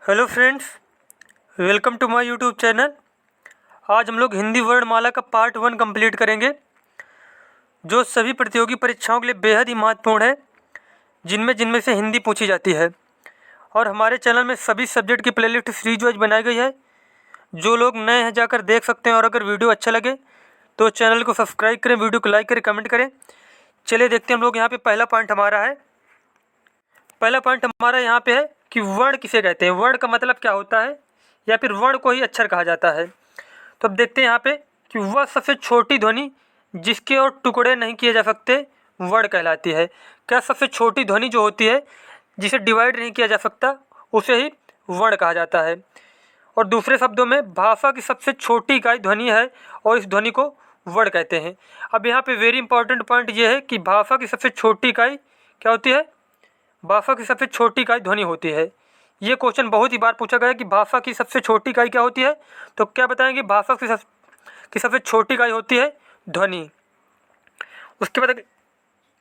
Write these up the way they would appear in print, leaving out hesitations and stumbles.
Hello friends, welcome to my YouTube channel. आज हम लोग हिंदी वर्णमाला का पार्ट 1 कंप्लीट करेंगे, जो सभी प्रतियोगी परीक्षाओं के लिए बेहद ही महत्वपूर्ण है, जिनमें जिनमें से हिंदी पूछी जाती है। और हमारे चैनल में सभी सब्जेक्ट की प्लेलिस्ट सीरीज वाइज बनाई गई है। जो लोग नए हैं जाकर देख सकते हैं, और अगर वीडियो अच्छा लगे तो चैनल को सब्सक्राइब करें, वीडियो को लाइक करें, कमेंट करें। चलिए देखते हैं हम लोग यहाँ पे पहला पॉइंट हमारा है। पहला पॉइंट हमारा यहाँ पे है कि वर्ण किसे कहते हैं, वर्ण का मतलब क्या होता है, या फिर वर्ण को ही अक्षर कहा जाता है। तो अब देखते हैं यहाँ पे कि वह सबसे छोटी ध्वनि जिसके और टुकड़े नहीं किए जा सकते वर्ण कहलाती है। क्या सबसे छोटी ध्वनि जो होती है जिसे डिवाइड नहीं किया जा सकता उसे ही वर्ण कहा जाता है। और दूसरे शब्दों में भाषा की सबसे छोटी इकाई ध्वनि है, और इस ध्वनि को वर्ण कहते हैं। अब यहाँ पे वेरी इंपॉर्टेंट पॉइंट ये है कि भाषा की सबसे छोटी इकाई क्या होती है, भाषा की सबसे छोटी इकाई ध्वनि होती है। ये क्वेश्चन बहुत ही बार पूछा गया है कि भाषा की सबसे छोटी इकाई क्या होती है, तो क्या बताएंगे, भाषा की सबसे छोटी इकाई होती है ध्वनि। उसके बाद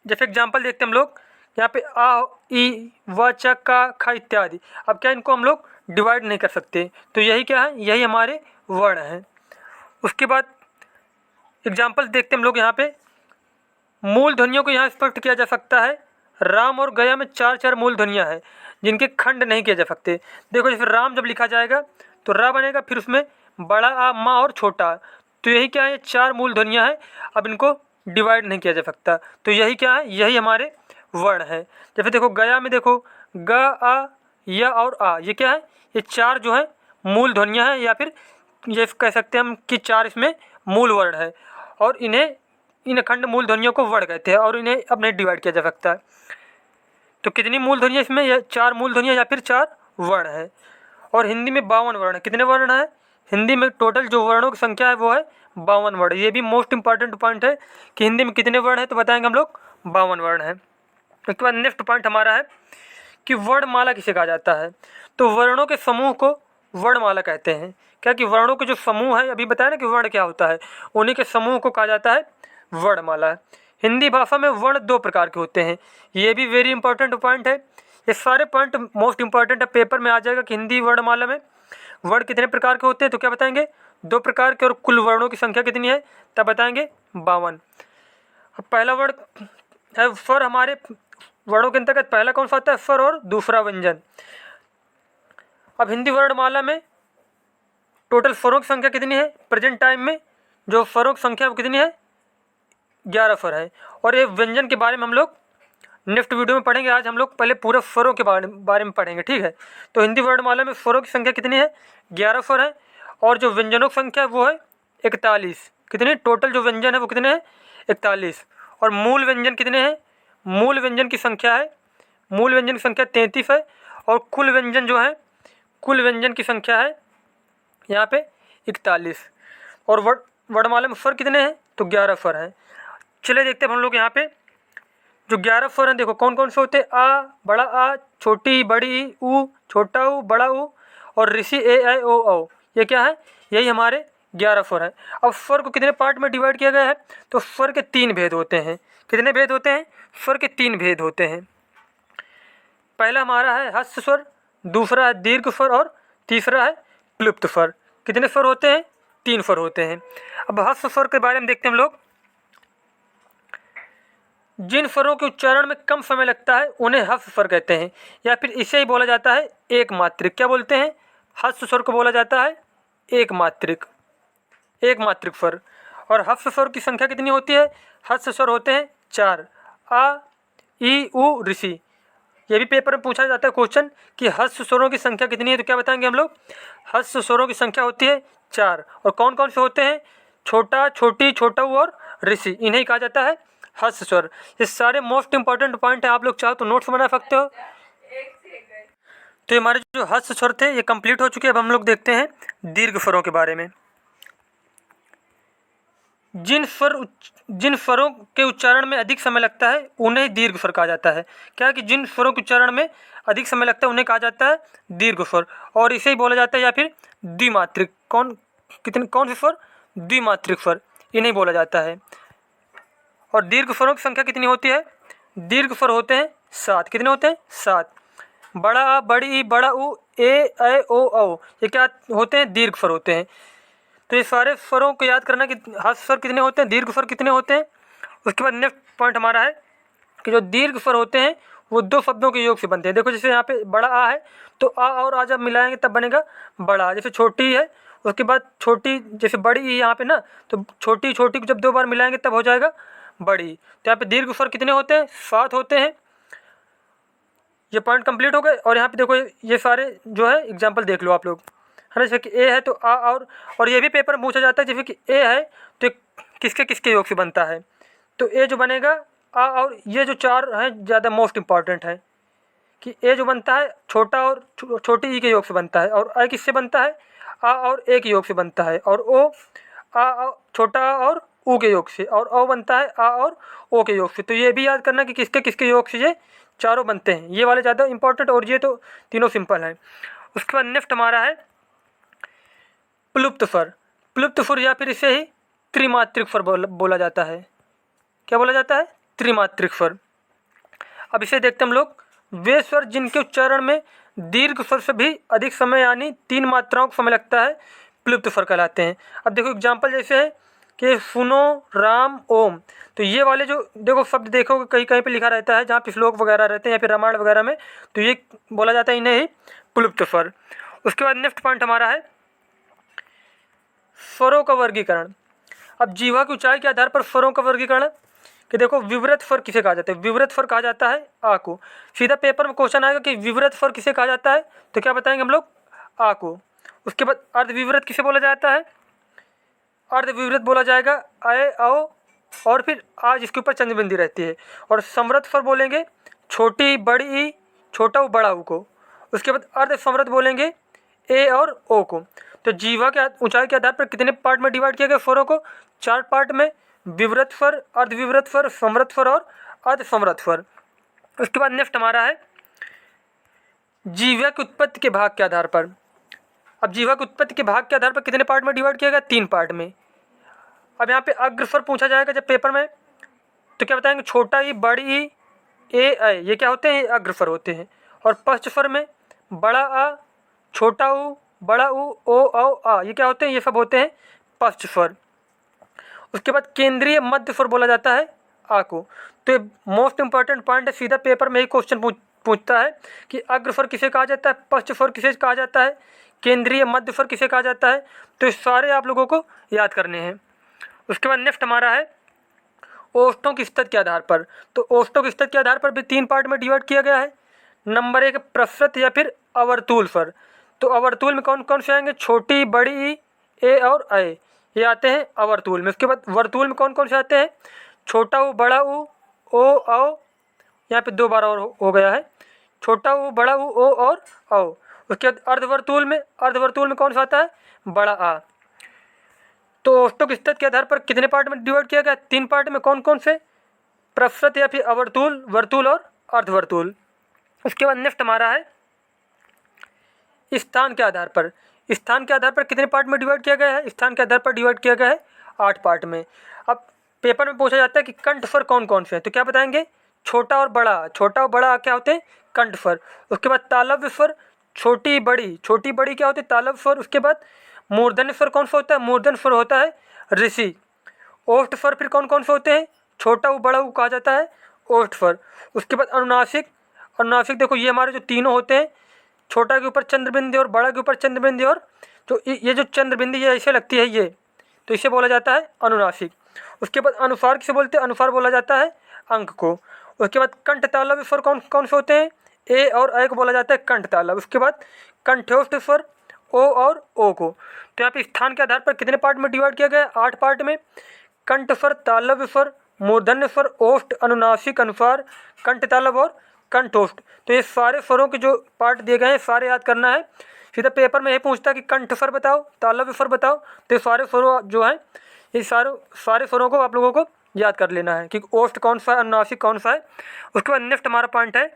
जैसे एग्जाम्पल देखते हैं हम लोग यहाँ पे आ, ई, व, च, का, ख इत्यादि। अब क्या इनको हम लोग डिवाइड नहीं कर सकते, तो यही क्या है, यही हमारे वर्ण हैं। उसके बाद एग्जाम्पल देखते हैं हम लोग यहाँ पे मूल ध्वनियों को यहाँ स्पष्ट किया जा सकता है। राम और गया में चार चार मूल ध्वनियाँ हैं जिनके खंड नहीं किए जा सकते। देखो जैसे राम जब लिखा जाएगा तो रा बनेगा, फिर उसमें बड़ा आ, मा और छोटा आ। तो यही क्या है, ये चार मूल ध्वनियाँ हैं। अब इनको डिवाइड नहीं किया जा सकता, तो यही क्या है, यही हमारे वर्ण है। जैसे देखो गया में देखो ग, आ, य और आ, ये क्या है, ये चार जो है मूल ध्वनियाँ हैं, या फिर ये कह सकते हैं हम कि चार इसमें मूल वर्ण है, और इन अखंड मूल ध्वनियों को वर्ण कहते हैं, और इन्हें अब नहीं डिवाइड किया जा सकता है। तो कितनी मूल ध्वनियाँ इसमें, या चार मूल ध्वनियाँ या फिर चार वर्ण है। और हिंदी में 52 वर्ण है। कितने वर्ण है हिंदी में, टोटल जो वर्णों की संख्या है वो है 52 वर्ण। ये भी मोस्ट इंपॉर्टेंट पॉइंट है कि हिंदी में कितने वर्ण है, तो बताएंगे हम लोग 52 वर्ण है। उसके बाद नेक्स्ट पॉइंट हमारा है कि वर्णमाला किसे कहा जाता है। तो वर्णों के समूह को वर्णमाला कहते हैं। क्या कि वर्णों के जो समूह है, अभी बताया ना कि वर्ण क्या होता है, उन्हीं के समूह को कहा जाता है वर्णमाला। हिंदी भाषा में वर्ण दो प्रकार के होते हैं। ये भी वेरी इंपॉर्टेंट पॉइंट है। ये सारे पॉइंट मोस्ट इंपॉर्टेंट है, पेपर में आ जाएगा कि हिंदी वर्णमाला में वर्ण कितने प्रकार के होते हैं, तो क्या बताएंगे, दो प्रकार के। और कुल वर्णों की संख्या कितनी है, तब बताएंगे 52। अब पहला वर्ण है स्वर। हमारे वर्णों के अंतर्गत पहला कौन सा आता है, स्वर, और दूसरा व्यंजन। अब हिंदी वर्णमाला में टोटल स्वरों की संख्या कितनी है, प्रेजेंट टाइम में जो स्वरों की संख्या वो कितनी है, 11 स्वर है। और ये व्यंजन के बारे में हम लोग नेक्स्ट वीडियो में पढ़ेंगे। आज हम लोग पहले पूरे स्वरों के बारे में पढ़ेंगे, ठीक है। तो हिंदी वर्णमाला में स्वरों की संख्या कितनी है, 11 स्वर है। और जो व्यंजनों की संख्या है वो है 41। कितनी टोटल जो व्यंजन है वो कितने हैं, 41। और मूल व्यंजन कितने हैं, मूल व्यंजन की संख्या है, मूल व्यंजन की संख्या 33 है। और कुल व्यंजन जो है, कुल व्यंजन की संख्या है यहाँ पे 41। और वर्णमाला में स्वर कितने हैं, तो 11 स्वर हैं। चलिए देखते हैं हम लोग यहाँ पे जो 11 स्वर हैं, देखो कौन कौन से होते हैं। आ, बड़ा आ, छोटी बड़ी ऊ, छोटा ऊ, बड़ा ऊ, और ऋषि ए ऐ ओ औ। ये क्या है, यही हमारे 11 स्वर हैं। अब स्वर को कितने पार्ट में डिवाइड किया गया है, तो स्वर के 3 भेद होते हैं। कितने भेद होते हैं, स्वर के 3 भेद होते हैं। पहला हमारा है हस्त स्वर, दूसरा है दीर्घ स्वर, और तीसरा है क्लुप्त स्वर। कितने स्वर होते हैं, 3 स्वर होते हैं। अब हस्त स्वर के बारे में देखते हैं हम लोग। जिन स्वरों के उच्चारण में कम समय लगता है उन्हें हस्त स्वर कहते हैं, या फिर इसे ही बोला जाता है एक मात्रिक। क्या बोलते हैं, हस्त स्वर को बोला जाता है एक मात्रिक, एक मात्रिक स्वर। और हस्त स्वर की संख्या कितनी होती है, हस्त स्वर होते हैं 4। आ, ई, उ, ऋषि। ये भी पेपर में पूछा जाता है क्वेश्चन कि हस्त स्वरों की संख्या कितनी है, तो क्या बताएंगे हम लोग, हस्त स्वरों की संख्या होती है 4। और कौन कौन से होते हैं, छोटा, छोटी, छोटा ऊ और ऋषि, इन्हें कहा जाता है हस्त स्वर। ये सारे मोस्ट इंपॉर्टेंट पॉइंट है, आप लोग चाहो तो नोट्स बना सकते हो। तो ये हमारे जो हस्त स्वर थे ये कंप्लीट हो चुके हैं। अब हम लोग देखते हैं दीर्घ स्वरों के बारे में। जिन स्वरों के उच्चारण में अधिक समय लगता है उन्हें दीर्घ स्वर कहा जाता है। क्या है कि जिन स्वरों के उच्चारण में अधिक समय लगता है उन्हें कहा जाता है दीर्घ स्वर, और इसे ही बोला जाता है या फिर द्विमात्रिक। कौन से स्वर, द्विमात्रिक स्वर, इन्हें बोला जाता है। और दीर्घ स्वरों की संख्या कितनी होती है, दीर्घ स्वर होते हैं 7। कितने होते हैं, 7। बड़ा आ, बड़ी ई, बड़ा ऊ, ए ऐ ओ औ, ये क्या होते हैं? दीर्घ स्वर होते हैं। तो ये सारे स्वरों को याद करना कि ह्रस्व स्वर कितने होते हैं, दीर्घ स्वर कितने होते हैं। उसके बाद नेक्स्ट पॉइंट हमारा है कि जो दीर्घ स्वर होते हैं वो दो शब्दों के योग से बनते हैं। देखो जैसे यहाँ पे बड़ा आ है तो आ और आ जब मिलाएंगे तब बनेगा बड़ा। जैसे छोटी है उसके बाद छोटी, जैसे बड़ी ई यहाँ पे ना, तो छोटी छोटी को जब दो बार मिलाएंगे तब हो जाएगा बड़ी। तो यहाँ पे दीर्घ स्वर कितने होते हैं? 7 होते हैं। ये पॉइंट कंप्लीट हो गए। और यहाँ पे देखो ये सारे जो है एग्जाम्पल देख लो आप लोग, है ना। जैसे कि ए है तो आ, और ये भी पेपर में पूछा जाता है। जैसे कि ए है तो किसके किसके योग से बनता है, तो ए जो बनेगा आ, और ये जो चार हैं ज़्यादा मोस्ट इंपॉर्टेंट है कि ए जो बनता है छोटा और छोटी ई के योग से बनता है, और आई किससे बनता है? आ और ए के योग से बनता है, और ओ आ छोटा और ऊ के योग से, और ओ बनता है आ और ओ के योग से। तो ये भी याद करना कि किसके किसके योग से ये चारों बनते हैं। ये वाले ज़्यादा इंपॉर्टेंट, और ये तो तीनों सिंपल हैं। उसके बाद नेक्स्ट हमारा है प्लुप्त स्वर। प्लुप्त स्वर या फिर इसे ही त्रिमात्रिक स्वर बोला जाता है। क्या बोला जाता है? त्रिमात्रिक स्वर। अब इसे देखते हम लोग। वे स्वर जिनके उच्चारण में दीर्घ स्वर से भी अधिक समय यानी 3 मात्राओं का समय लगता है प्लुप्त स्वर कहलाते हैं। अब देखो एग्जाम्पल जैसे है कि सुनो, राम, ओम। तो ये वाले जो देखो शब्द देखोगे कहीं कहीं पे लिखा रहता है, जहाँ पे श्लोक वगैरह रहते हैं या फिर रामायण वगैरह में, तो ये बोला जाता है इन्हें ही प्लुप्त स्वर। उसके बाद नेक्स्ट पॉइंट हमारा है स्वरों का वर्गीकरण। अब जीवा की ऊंचाई के आधार पर स्वरों का वर्गीकरण कि देखो विवृत स्वर किसे कहा जाता है? विवृत स्वर कहा जाता है आ को। सीधा पेपर में क्वेश्चन आएगा कि विवृत स्वर किसे कहा जाता है, तो क्या बताएंगे हम लोग? आ को। उसके बाद अर्धविवृत किसे बोला जाता है? अर्धविवृत बोला जाएगा अय, औ और फिर आ जिसके ऊपर चंद्रबिंदी रहती है। और समृद्ध स्वर बोलेंगे छोटी बड़ी ई, छोटा ऊ बड़ा ऊ को। उसके बाद अर्ध समृद्ध बोलेंगे ए और ओ को। तो जीवा के ऊंचाई के आधार पर कितने पार्ट में डिवाइड किया गया स्वरों को? 4 पार्ट में। विवृत स्वर, अर्धविवृत स्वर, समृद्ध स्वर और अर्ध समृद्ध स्वर। उसके बाद नेक्स्ट हमारा है जीवा की उत्पत्ति के भाग के आधार पर। अब जीवा की उत्पत्ति के भाग के आधार पर कितने पार्ट में डिवाइड किया गया? 3 पार्ट में। अब यहाँ पे अग्र स्वर पूछा जाएगा जब पेपर में, तो क्या बताएंगे? छोटा ई, बड़ी ई, ए ऐ, ये क्या होते हैं? ये अग्र स्वर होते हैं। और पश्च स्वर में बड़ा आ, छोटा ऊ, बड़ा ऊ, ओ औ आ, ये क्या होते हैं? ये सब होते हैं पश्च स्वर। उसके बाद केंद्रीय मध्य स्वर बोला जाता है आ को। तो ये मोस्ट इंपॉर्टेंट पॉइंट है, सीधा पेपर में ही क्वेश्चन पूछता है कि अग्र स्वर किसे कहा जाता है, पश्च स्वर किसे कहा जाता है, केंद्रीय मध्य स्वर किसे कहा जाता है। तो ये सारे आप लोगों को याद करने हैं। उसके बाद नेक्स्ट हमारा है ओष्ठों की स्थिति के आधार पर। तो ओष्ठों की स्थिति के आधार पर भी 3 पार्ट में डिवाइड किया गया है। नंबर 1 प्रसृत या फिर अवर्तुल स्वर। तो अवर्तुल में कौन कौन से आएंगे? छोटी, बड़ी ई, ए और ऐ, ये आते हैं अवर्तुल में। उसके बाद वर्तुल में कौन कौन से आते हैं? छोटा ऊ, बड़ा ऊ, ओ औ, यहाँ पे 2 बार और हो गया है, छोटा ऊ, बड़ा ऊ, ओ और औ। उसके बाद अर्धवर्तुल में कौन सा आता है? बड़ा आ। तो ओष्ठों की स्थिति के आधार पर कितने पार्ट में डिवाइड किया गया? 3 पार्ट में। कौन कौन से? प्रसृत या फिर अवर्तुल, वर्तुल और अर्धवर्तुल। उसके बाद नेक्स्ट हमारा है स्थान के आधार पर। स्थान के आधार पर कितने पार्ट में डिवाइड किया गया है? स्थान के आधार पर डिवाइड किया गया है 8 पार्ट में। अब पेपर में पूछा जाता है कि कंठ स्वर कौन कौन से हैं, तो क्या बताएंगे? छोटा और बड़ा। छोटा और बड़ा क्या होते हैं? कंठ स्वर। उसके बाद तालव्य स्वर, छोटी बड़ी। छोटी बड़ी क्या होती है? तालव्य स्वर। उसके बाद मूर्धन्य स्वर कौन सा होता है? मूर्धन्य स्वर होता है ऋषि। ओष्ठ स्वर फिर कौन कौन से होते हैं? छोटा ऊ, बड़ा ऊ कहा जाता है ओष्ठ स्वर। उसके बाद अनुनासिक। अनुनासिक देखो ये हमारे जो तीनों होते हैं, छोटा के ऊपर चंद्रबिंदी और बड़ा के ऊपर चंद्रबिंदी, और जो ये जो चंद्रबिंदी ये ऐसे लगती है ये, तो इसे बोला जाता है अनुनासिक। उसके बाद अनुस्वार किसे बोलते हैं? अनुस्वार बोला जाता है अंक को। उसके बाद कंठ तालव्य स्वर कौन कौन से होते हैं? ए और ऐ को बोला जाता है कंठ तालव्य। उसके बाद कंठ्योष्ठ स्वर ओ और ओ को। तो यहाँ पे स्थान के आधार पर कितने पार्ट में डिवाइड किया गया? 8 पार्ट में। कंठ स्वर, तालव्य स्वर, मूर्धन्य स्वर, ओष्ठ, अनुनासिक, अनुस्वार, कंठ तालव्य और कंठोष्ठ। तो ये सारे स्वरों के जो पार्ट दिए गए हैं सारे याद करना है। सीधा पेपर में ये पूछता है कि कंठ स्वर बताओ, तालव्य स्वर बताओ। तो ये सारे स्वरों जो हैं, ये सारे स्वरों को आप लोगों को याद कर लेना है कि ओष्ठ कौन सा है, अनुनासिक कौन सा है। उसके बाद नेक्स्ट हमारा पॉइंट है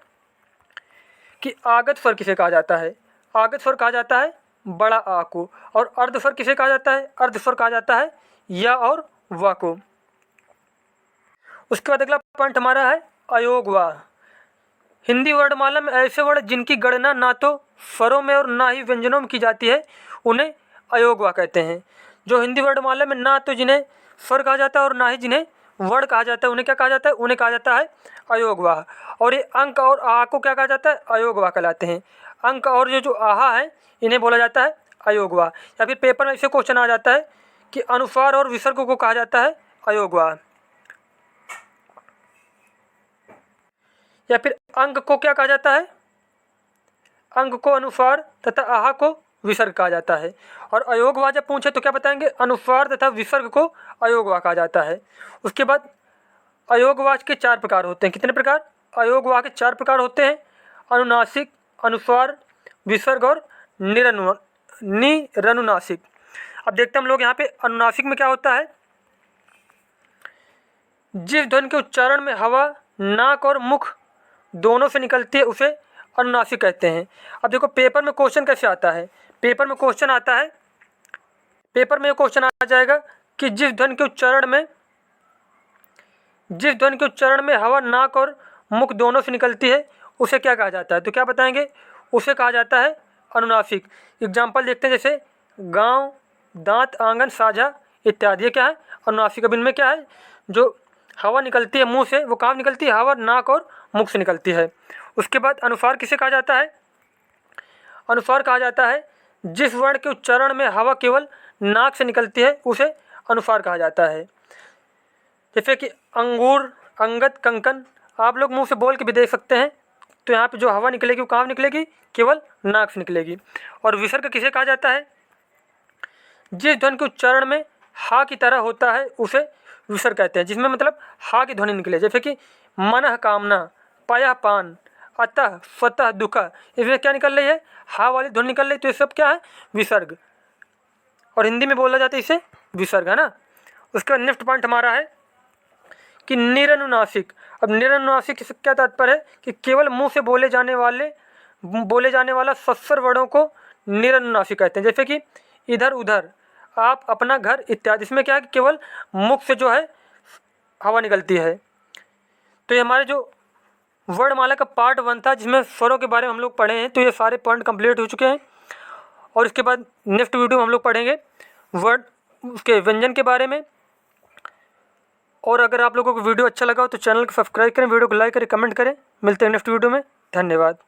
कि आगत स्वर किसे कहा जाता है? आगत स्वर कहा जाता है बड़ा आ को। और अर्ध स्वर किसे कहा जाता है? अर्ध स्वर कहा जाता है या और वा को। उसके बाद अगला पॉइंट हमारा है अयोग वा। हिंदी वर्णमाला में ऐसे वर्ण जिनकी गणना ना तो स्वरों में और ना ही व्यंजनों में की जाती है उन्हें अयोगवा कहते हैं। जो हिंदी वर्णमाला में ना तो जिन्हें स्वर कहा जाता है और ना ही जिन्हें वर्ण कहा जाता है उन्हें क्या कहा जाता है, उन्हें कहा जाता है अयोगवा। और ये अंक और आ को क्या कहा जाता है, अयोगवा कहलाते हैं। अंक और ये जो आहा है इन्हें बोला जाता है अयोगवा। या फिर पेपर में ऐसे क्वेश्चन आ जाता है कि अनुस्वार और विसर्ग को कहा जाता है अयोगवा। या फिर अंक को क्या कहा जाता है, अंक को अनुस्वार तथा आहा को विसर्ग कहा जाता है। और अयोगवा जब पूछे तो क्या बताएंगे, अनुस्वार तथा विसर्ग को अयोगवा कहा जाता है। उसके बाद अयोगवाच के 4 प्रकार होते हैं। कितने प्रकार, अयोगवा के 4 प्रकार होते हैं, अनुनासिक, अनुस्वार, विसर्ग और निरनुनासिक। अब देखते हैं हम लोग यहाँ पे अनुनासिक में क्या होता है, जिस ध्वनि के उच्चारण में हवा नाक और मुख दोनों से निकलती है उसे अनुनासिक कहते हैं। अब देखो पेपर में क्वेश्चन कैसे आता है, पेपर में क्वेश्चन आता है, पेपर में क्वेश्चन आ जाएगा कि जिस ध्वनि के उच्चारण में हवा नाक और मुख दोनों से निकलती है उसे क्या कहा जाता है, तो क्या बताएंगे, उसे कहा जाता है अनुनासिक। एग्जाम्पल देखते हैं, जैसे गांव, दांत, आंगन, साझा इत्यादि, ये क्या है, अनुनासिक। अब इनमें क्या है, जो हवा निकलती है मुंह से वो कहाँ निकलती है, हवा नाक और मुख से निकलती है। उसके बाद अनुस्वार किसे कहा जाता है, अनुस्वार कहा जाता है जिस वर्ण के उच्चारण में हवा केवल नाक से निकलती है उसे अनुस्वार कहा जाता है। जैसे कि अंगूर, अंगद, कंकन, आप लोग मुंह से बोल के भी देख सकते हैं, तो यहाँ पे जो हवा निकलेगी वो कहाँ निकलेगी, केवल नाक से निकलेगी। और विसर्ग किसे कहा जाता है, जिस ध्वनि के उच्चारण में हा की तरह होता है उसे विसर्ग कहते हैं, जिसमें मतलब हा की ध्वनि निकले। जैसे कि मनः कामना, पयः पान, अतः, स्वतः, दुख, इसमें क्या निकल रही है, हा वाली ध्वनि निकल रही है, तो ये सब क्या है, विसर्ग। और हिंदी में बोला जाता है इसे विसर्ग, है ना। उसके बाद नेक्स्ट पॉइंट हमारा है कि निरनुनासिक। अब निरनुनासिक से क्या तात्पर्य है कि केवल मुंह से बोले जाने वाला सस्वर वर्णों को निरनुनासिक कहते हैं। जैसे कि इधर उधर, आप, अपना, घर इत्यादि, इसमें क्या है कि केवल मुख से जो है हवा निकलती है। तो ये हमारे जो वर्णमाला का पार्ट 1 था जिसमें स्वरों के बारे में हम लोग पढ़े हैं, तो ये सारे पॉइंट कंप्लीट हो चुके हैं। और इसके बाद नेक्स्ट वीडियो में हम लोग पढ़ेंगे वर्ड उसके व्यंजन के बारे में। और अगर आप लोगों को वीडियो अच्छा लगा हो तो चैनल को सब्सक्राइब करें, वीडियो को लाइक करें, कमेंट करें। मिलते हैं नेक्स्ट वीडियो में, धन्यवाद।